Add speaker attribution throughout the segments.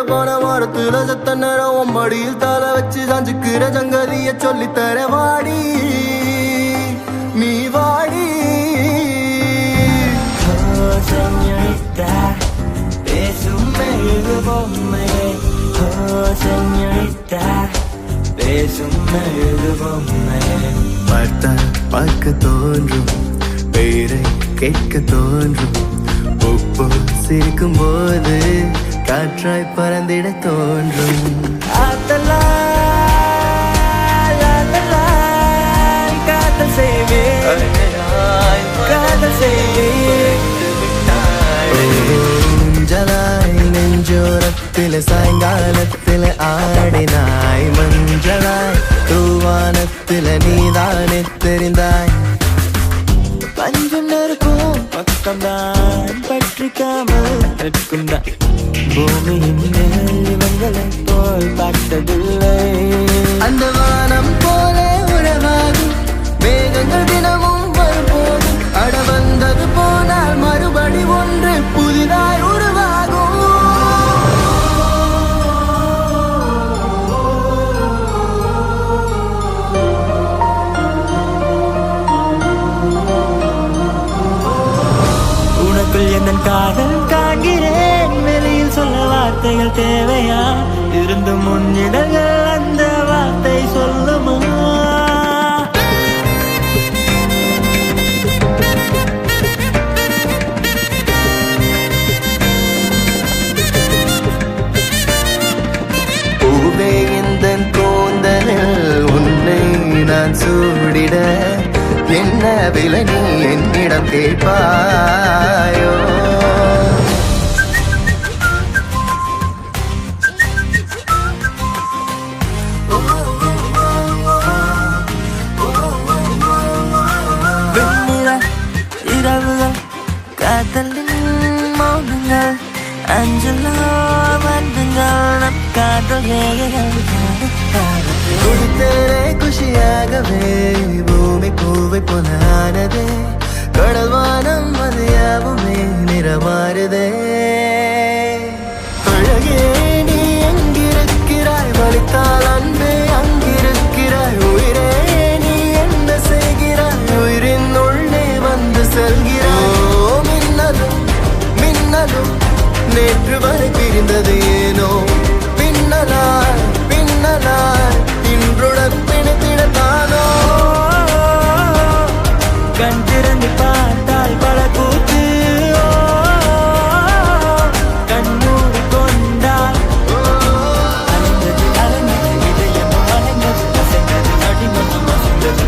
Speaker 1: போன மரத்துல செத்த நேரம் மடியில் தலை வச்சு சாஞ்சுக்கிற சங்கதிய சொல்லித்தர வாடி நீ வாடி.
Speaker 2: Señorita, பேசும் மெழுகு பொம்மையே. Señorita, பேசும் மெழுகு பொம்மையே.
Speaker 1: பார்த்தால் பார்க்க தோன்றும், பெயரை கேட்க தோன்றும், உப்பு சிரிக்கும் போது காற்றாய் பறந்திட தோன்றும்.
Speaker 2: ஆத்தலா காதல் செய்வேன், காதல் செய்வேன்.
Speaker 1: மஞ்சளாய் நெஞ்சோரத்தில சாயங்காலத்தில ஆடினாய், மஞ்சளாய் தூவானத்தில நீதானே தெரிந்தாய்.
Speaker 2: பஞ்சம் நெருக்கும் பக்கம்தான் பற்றிக்காமல் நிற்கும்தான். பூமியின் மேல் இவங்களை போல் பார்த்ததில்லை.
Speaker 1: அந்த வானம் போல உறவாகும் மேகங்கள் தினமும் வரும்போது, அட வந்தது போனால் மறுபடி ஒன்று புதிதாய் உருவாகும்.
Speaker 2: உனக்குள் எந்த காதல் காண்கிறேன், வெளியில் சொல்ல வார்த்தைகள் தேவையா? இருந்து முன்னிடங்கள் அந்த வார்த்தை சொல்லுமா?
Speaker 1: பூவே இந்த கூந்தலில் உன்னை நான் சூடிட, என்ன விலை நீ என்னிடம் கேட்பாயோ?
Speaker 2: இரவுகள் காதலின் மௌனங்கள், அஞ்சலோ வந்துங்கள் நம் காதல் ரேகைகள்.
Speaker 1: குடித்தேனே குஷியாகவே பூமி பூவை போலானதே, கடல் வானம் அது யாவுமே நிறமாறுதே. அழகே நீ எங்கிருக்கிறாய், வலித்தால் அன்பே அங்கிருக்கிறாய். உயிரே நீ என்ன செய்கிறாய், உயிரின் உள்ளே வந்து செல்கிறாய். ஓ மின்னலும் மின்னலும் நேற்று வரை பிரிந்தது ஏனோ, பின்னலாய் பின்னலாய் இன்றுடன் பிணைத்திடத்தானோ.
Speaker 2: கண் திறந்து பார்த்தால் பல கூத்து, கண்ணூர் கொண்டால் அலைந்தது அலைந்தது இதயம் அலைந்தது அசைந்தது அடிமனம் அசைந்தது.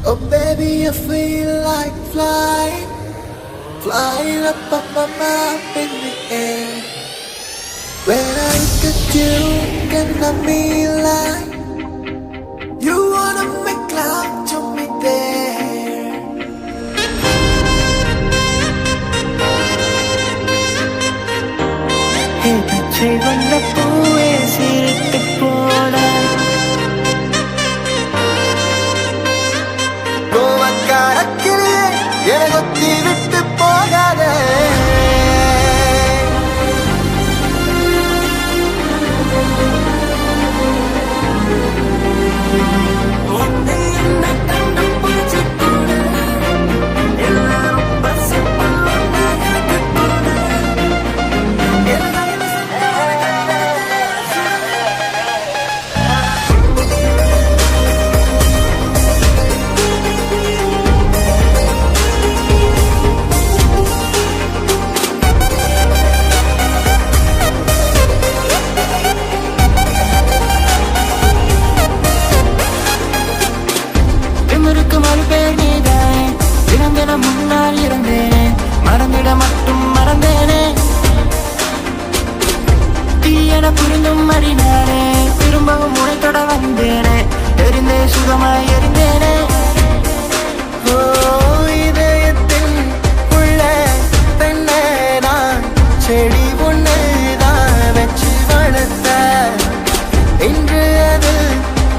Speaker 1: Oh baby, I feel like flying, flying up, up, up, up in the air. When I look at you, can I be like, you wanna make love to me there.
Speaker 2: பச்சை வண்ண பூவே சிரித்து போட,
Speaker 1: கோவக்காரக்கிலே என கொத்தி விட்டு போகாதே.
Speaker 2: உன்னை என்ன கண்டுபிடிச்சு கூட எல்லாரும் பசி பண்ண கூட. என புரிந்தும் அறிந்தேனே திரும்பவும் உனைத்தொட வந்தேனே எரிந்தே சுகமாய் எரிந்தேனே
Speaker 1: இதயத்தில் உள்ள பெண்ணே நான் செடி ஒன்று தான் வச்சு வளர்த்த இன்று அது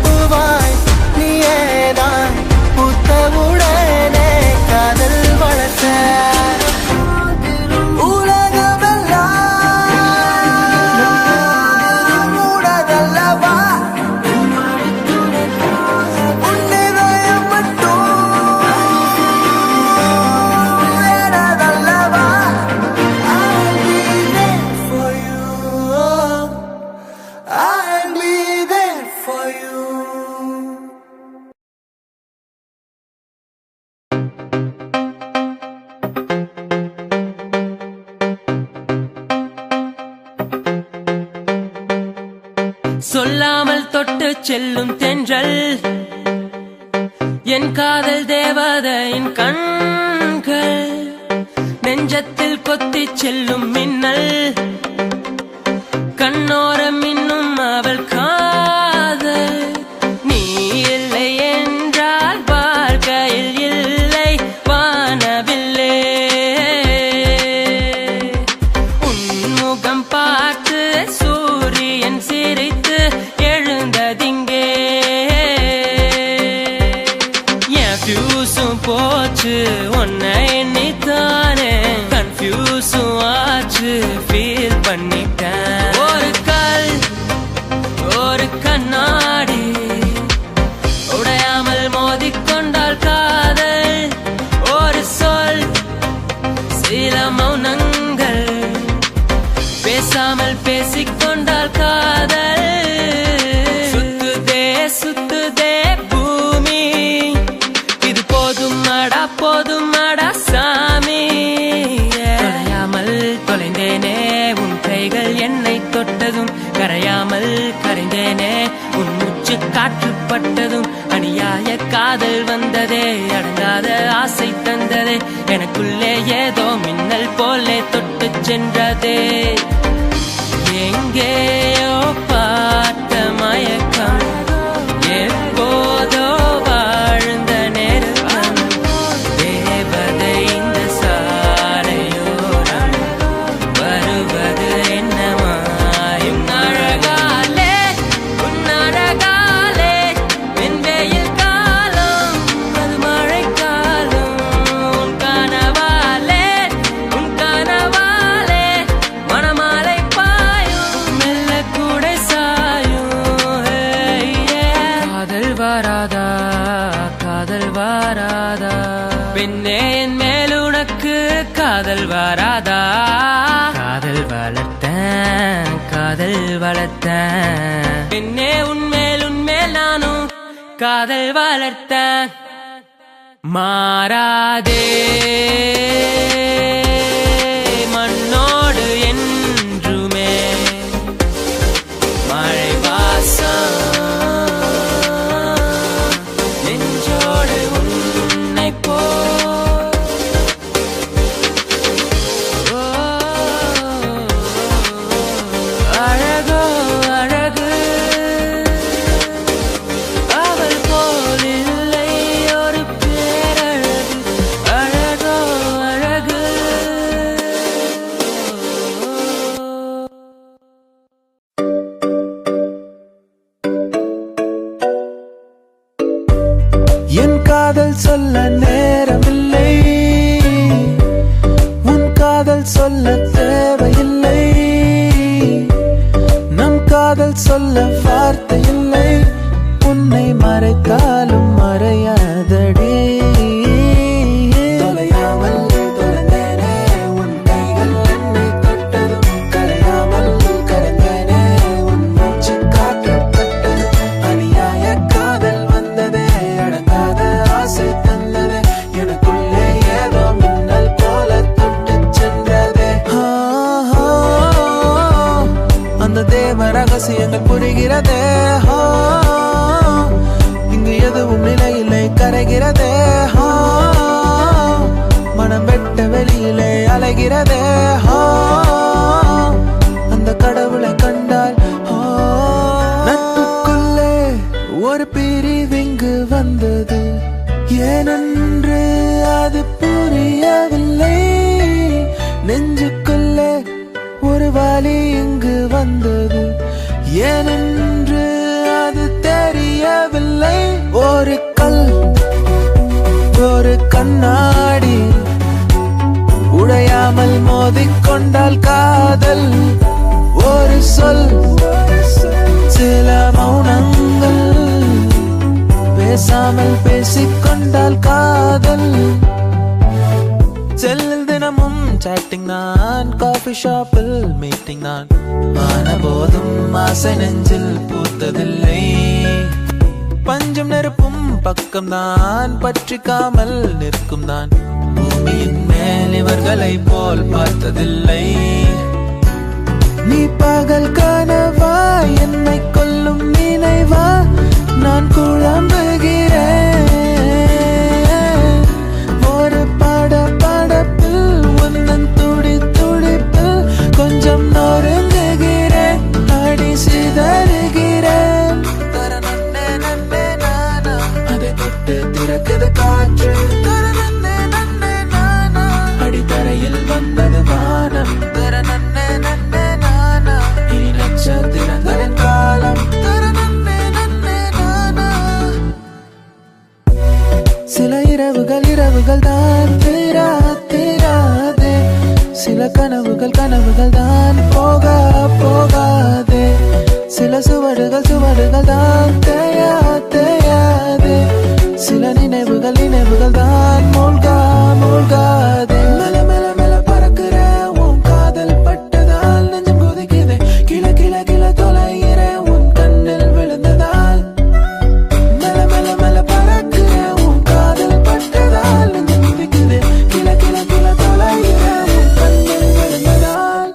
Speaker 1: பூவாய் நீயேதான் பூத்தவுடனே காதல் வளர்த்த
Speaker 2: சொல்லாமல் தொட்டு செல்லும் தென்றல் என் காதல் தேவதையின் கண்கள் நெஞ்சத்தில் கொத்தி செல்லும் மின்னல் கண்ணோரம் இன்னும் அவள் காதல் நீ இல்லை என்றால் வாழ்க்கையில் இல்லை வானவில்லை உன்முகம் பார்த்து சூரியன் சிரித்து எழுந்ததிங்கே என் ஃபியூஸும் போச்சு உன்னை எண்ணித்தானே கன்ஃபியூஸும் ஆச்சு ஃபீல் பண்ணிட்டேன் ஒரு கண்ணாடி உடையாமல் மோதிக்கொண்டால் காதல் ஒரு சொல் சில மௌனங்கள் பேசாமல் பேசிக்கொண்டால் காதல் சுத்துதே பூமி இது போதும் அடா சாமி கரையாமல் தொலைந்தேனே உன் கைகள் என்னை தொட்டதும் கரையாமல் கரைந்தேனே உன் மூச்சு காற்றுப்பட்டதும் அநியாய காதல் வந்ததே அடங்காத ஆசை தந்ததே எனக்குள்ளே ஏதோ மின்னல் போலே தொட்டு சென்றதே எங்கேயோ பார்த்த மயக்கம் எப்போதோ வாழ்ந்த நெருக்கம் தேவதை இந்த சாலையோரம் வருவது என்னமாயும் அழகாலே உன்னழகாலே என் வெயில் காலம் அது மழை காலம் உன் கனவாலே மணமாலை பாயும் மெல்ல கூட சாயும் காதல் வாராதா பெண்ணே என் மேல் உனக்கு காதல் வாராதா காதல் வளர்த்தேன் பெண்ணே உன்மேல் நானும் காதல் வளர்த்தேன் மாறாதே மண்ணோடு என்றுமே மழை வாசம் நெஞ்சோடு உன்னை போ அழகோ அழகு அவள் போல் இல்லை ஒரு பேரழகு அழகோ அழகு
Speaker 1: என் காதல் சொல்ல நேரமில்லை உன் காதல் சொல்ல தேவையில்லை நம் காதல் சொல்ல வார்த்தை இல்லை உன்னை மறைத்தாலும் மறையாதடி தொலையாமல் தொலைந்தேனே உன் கைகள் என்னை தொட்டதும் கரையாமல் கரைந்தேனே உன் மூச்சு காற்றப்பட்டதும் அநியாய காதல் வந்ததே அடங்காத ஆசை தந்ததே எனக்குள்ளே ஏதோ மின்னல் போல தொட்டு சென்றதே அந்த தேவ ரகசியங்கள் புரிகிறதே இங்கு எதுவும் நிலையில்லை கரைகிறதே மனம் வெட்ட வெளியிலே அலைகிறதே அந்த கடவுளை கண்டால் ஏனென்று அது தெரியவில்லை. ஒரு கல் ஒரு கண்ணாடி உடையாமல் மோதிக்கொண்டால் காதல். ஒரு சொல் சில மௌனங்கள் பேசாமல் பேசிக்கொண்டால் காதல். செல்லில் தினமும் சாட்டிங் நான், காஃபி ஷாப்பில் மீட்டிங் நான். ஆன போதும் ஆசை நெஞ்சில் பூத்ததில்லை. பஞ்சம் நெருப்பும் பக்கம்தான், பற்றிக்காமல் நிற்கும் தான். பூமியின் மேல் இவர்களை போல் பார்த்ததில்லை. நீ பகல் கனவா, என்னை கொல்லும் நினைவா, நான் குழம்புகிறேன். ஒரு படப்பில் உன்னன் துடி துடிப்பில் கொஞ்சம் நொறுங்குகிறேன், அடி சிதறுகிறேன். தரநன்னே நன்னே நானா, அதை தொட்டு திறக்குது காற்று. தரநன்னே நன்னே நானா, அடித்தரையில் வந்தது வானம். தரநன்னே நன்னே நானா, இனி நட்சத்திரங்களின் காலம். தரநன்னே நன்னே நானா. சில இரவுகள் தான் தீராதே. சில கனவுகள் தான் போகாதே. சில சுவடுகள் தான் தேயாதே. சில நினைவுகள் தான் மூழ்காதே. மெல்ல மெல்ல மெல்ல பறக்கிற உன் காதல் பட்டதால் நெஞ்சம் கொதிக்குதே. கிள கிள கிள தொலைகிற உன் கண்ணில் விழுந்ததால். மெல்ல மெல்ல மெல்ல பறக்கிற உன் காதல் பட்டதால் நெஞ்சம் கொதிக்குதே. கிள கிள கிள தொலைகிற உன் கண்ணில் விழுந்ததால்.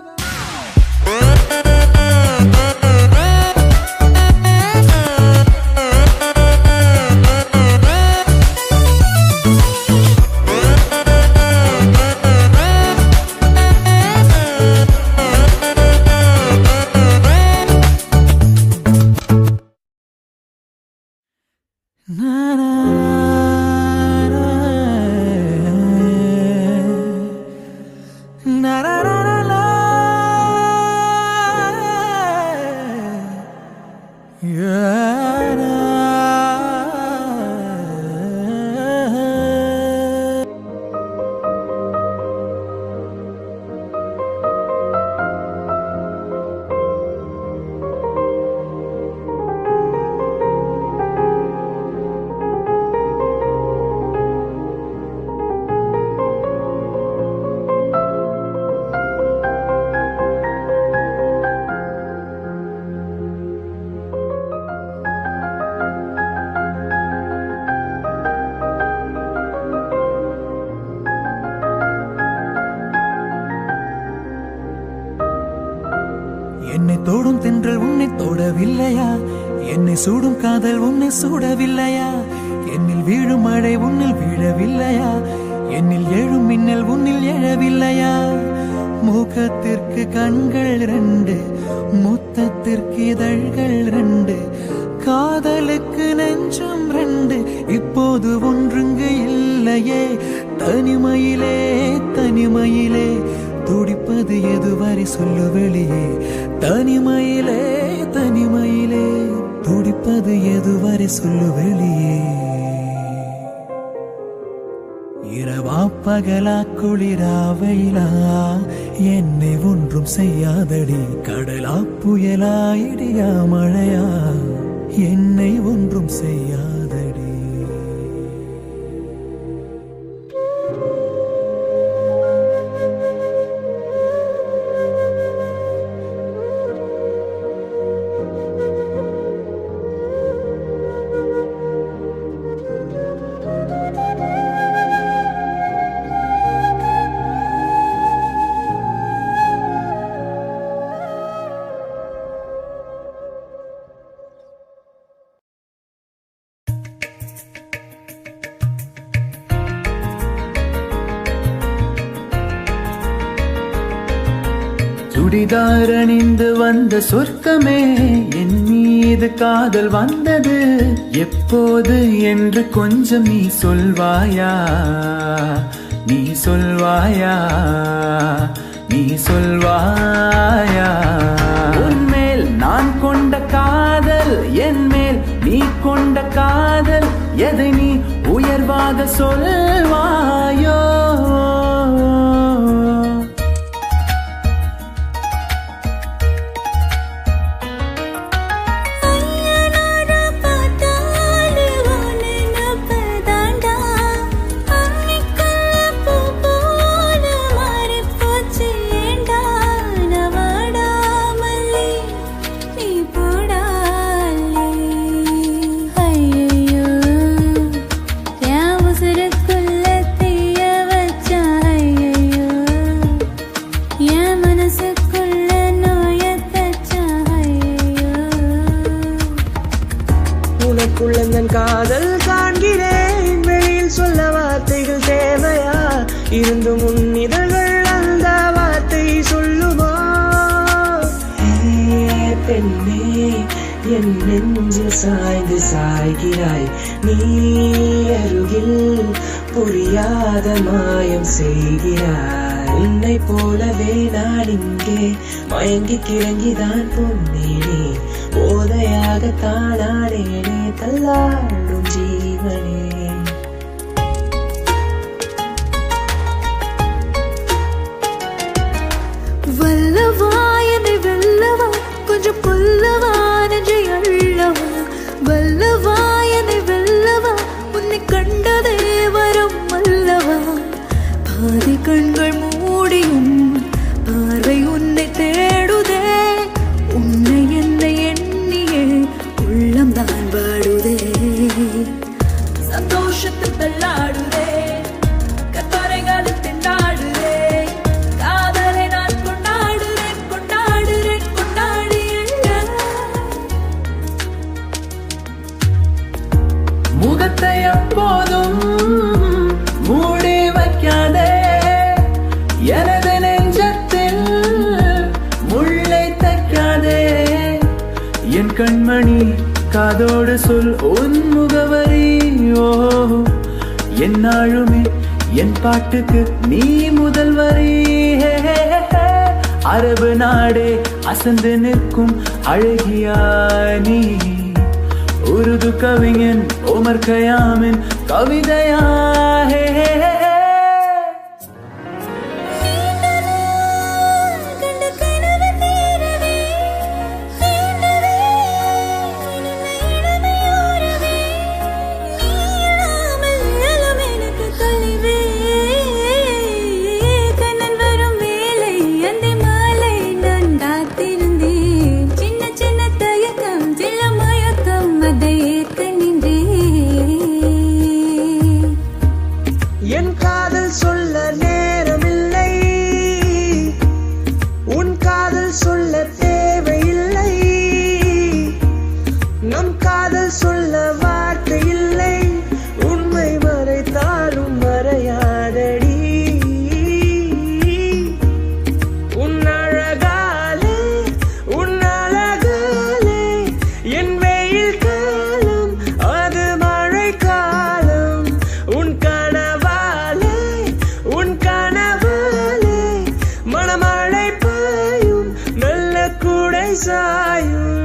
Speaker 3: என்னை தோடும் தென்றல் உன்னை தோடவில்லையா? என்னை சூடும் காதல் உன்னை சூடவில்லையா? என்னில் வீழும் மழை உன்னில் வீழவில்லையா? என்னில் எழும் மின்னல் உன்னில் எழவில்லையா? முகத்திற்கு கண்கள் ரெண்டு, முத்தத்திற்கு இதழ்கள் ரெண்டு, காதலுக்கு நெஞ்சம் ரெண்டு, இப்போது ஒன்றுங்க இல்லையே. தனிமையிலே தனிமையிலே துடிப்பது எதுவரை சொல்லு வெளியே. தனிமையிலே தனிமையிலே துடிப்பது எதுவரை சொல்லு வெளியே. இரவா பகலா குளிரா வெயிலா என்னை ஒன்றும் செய்யாதடி. கடலா புயலா இடியா மழையா என்னை ஒன்றும் செய்யாதடி. சுடிதார் அணிந்து வந்த சொர்க்கமே, என் மீது காதல் வந்தது எப்போது என்று கொஞ்சம் நீ சொல்வாயா? நீ சொல்வாயா? நீ சொல்வாயா? உன்மேல் நான் கொண்ட எதை நீ உயர்வாக சொல்வாயோ?
Speaker 4: உனக்குள்ளந்தன் காதல் காண்கிறேன், வெளியில் சொல்ல வார்த்தைகள் தேவையா? இருந்தும் உன் இதழ்கள் அந்த வார்த்தை சொல்லுமா? பெண்ணே, என் நெஞ்சில் சாய்ந்து சாய்கிறாய் நீ அருகில், புரியாத மாயம் செய்கிறாய். உன்னை போலவே நான் இங்கே மயங்கி கிறங்கிதான் பொன்னேனே, போதையாகத்தான் ஆடேனே தள்ளாடும் ஜீவனே.
Speaker 5: வல்லவா என்னை வெல்லவா, கொஞ்சம் புல்லவா நெஞ்சை அள்ளவா. வல்லவா என்னை வெல்லவா, உன்னை கண்டதே வரம் அல்லவா. பாதி கண்கள் மூடியும் பார்வை உன்னை தேடுதே, உன்னை என்னை எண்ணியே உள்ளம்தான் வாடுதே. சந்தோஷத்தில் தள்ளாடுதே, கத்தரைகளில் திண்டாடுதே, காதலை நான் கொண்டாடுறேன் கொண்டாடுறேன் கொண்டாடி.
Speaker 3: முகத்தை எப்போதும் மூடி வைக்காதே, எனது நெஞ்சத்தில் முள்ளை தைக்காதே. என் கண்மணி காதோடு சொல் உன் முகவரி. ஓ, என்னாலுமே என் பாட்டுக்கு நீ முதல் வரி. அரபு நாடே அசந்து நிற்கும் அழகியா நீ, உருது கவிஞன் உமர் கயாமின் கவிதையா?
Speaker 4: என் காதல் சொல்ல நேரமில்லை, உன் காதல் சொல்ல தேவையில்லை. நம் காதல் சொல்ல வார்த்தை இல்லை, உண்மை மறைத்தாலும் மறையாதடி. உன் அழகாலே உன் அழகாலே என் வெயில் காலம் அது மழை காலம். உன் கனவாலே உன் கனவாலே மணமழை பாயும், நல்ல கூடை சாயும்.